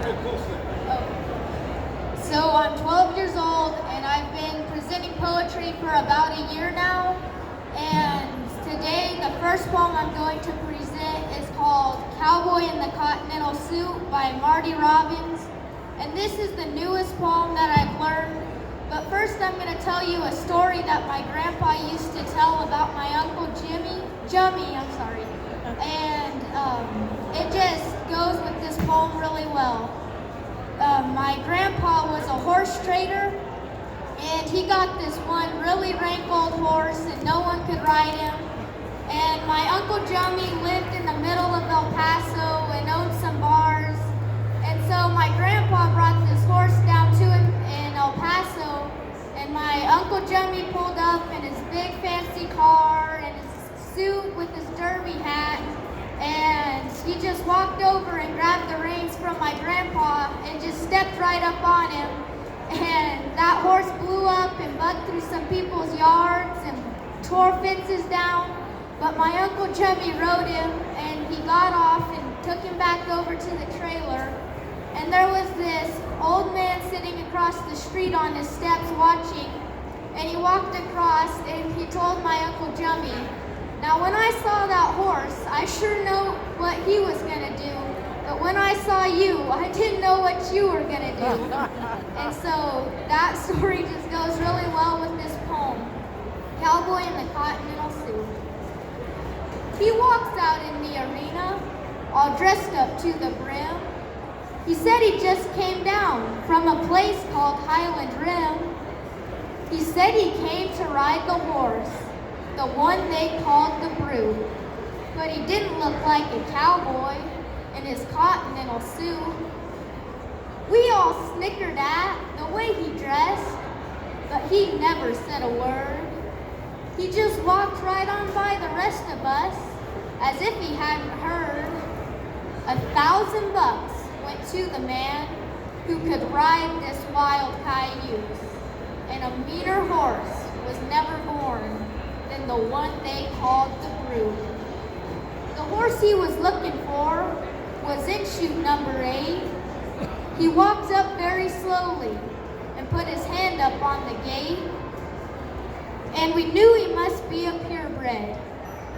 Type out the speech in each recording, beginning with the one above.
So I'm 12 years old and I've been presenting poetry for about a year now. And today the first poem I'm going to present is called Cowboy in the Continental Suit by Marty Robbins. And this is the newest poem that I've learned. But first I'm going to tell you a story that my grandpa used to tell about my Uncle Jummy, And it just goes with this poem really well. My grandpa was a horse trader, and he got this one really rank old horse and no one could ride him. And my Uncle Jummy lived in the middle of El Paso and owned some bars. And so my grandpa brought this horse down to him in El Paso, and my Uncle Jummy pulled up in his big fancy car and his suit with his derby hat. And he just walked over and grabbed the reins from my grandpa and just stepped right up on him. And that horse blew up and bucked through some people's yards and tore fences down. But my Uncle Chubby rode him and he got off and took him back over to the trailer. And there was this old man sitting across the street on his steps watching. And he walked across and he told my Uncle Jummy, "Now when I saw that horse, I sure know what he was gonna do, but when I saw you, I didn't know what you were gonna do." And so that story just goes really well with this poem, Cowboy in the Continental Suit. He walks out in the arena, all dressed up to the brim. He said he just came down from a place called Highland Rim. He said he came to ride the horse, the one they called the Brute. But he didn't look like a cowboy in his continental suit. We all snickered at the way he dressed, but he never said a word. He just walked right on by the rest of us as if he hadn't heard. $1,000 went to the man who could ride this wild cayuse, and a meaner horse was never born than the one they called the Brute. The horse he was looking for was in chute number 8. He walked up very slowly and put his hand up on the gate, and we knew he must be a purebred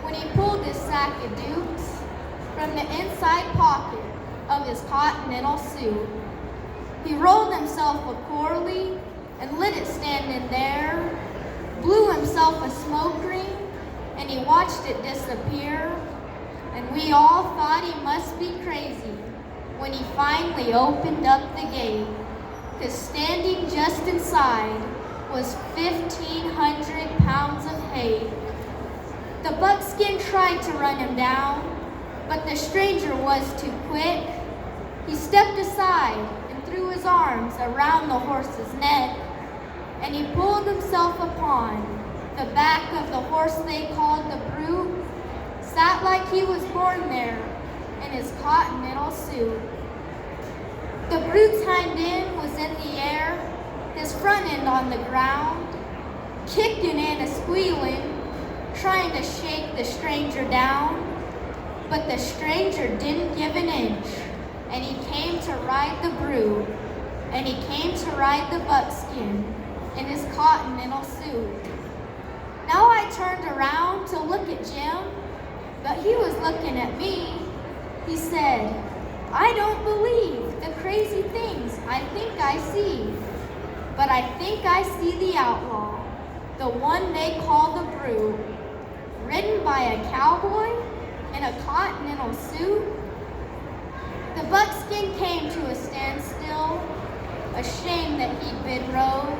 when he pulled his sack of dukes from the inside pocket of his continental suit. He rolled himself a Corley and lit it standing there, blew himself a smoke ring, and he watched it disappear. And we all thought he must be crazy when he finally opened up the gate, 'cause standing just inside was 1,500 pounds of hay. The buckskin tried to run him down, but the stranger was too quick. He stepped aside and threw his arms around the horse's neck, and he pulled himself upon the back of the horse they called the Brute, sat like he was born there in his continental suit. The Brute's hind end was in the air, his front end on the ground, kicking and squealing, trying to shake the stranger down. But the stranger didn't give an inch, and he came to ride the Brute, and he came to ride the buckskin in his continental suit. Now I turned around to look at Jim, but he was looking at me. He said, "I don't believe the crazy things I think I see, but I think I see the outlaw, the one they call the Brute, ridden by a cowboy in a continental suit." The buckskin came to a standstill, ashamed that he'd been rode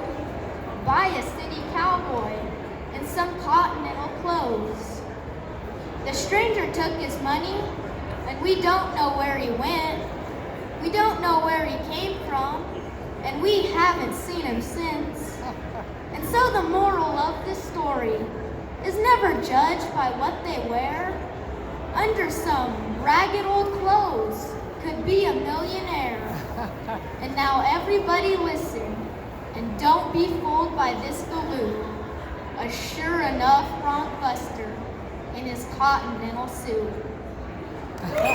by a city cowboy in some continental clothes. The stranger took his money, and we don't know where he went. We don't know where he came from, and we haven't seen him since. And so the moral of this story is never judged by what they wear. Under some ragged old clothes could be a millionaire. And now everybody listen, and don't be fooled by this galoot, a sure enough bronc buster in his continental suit.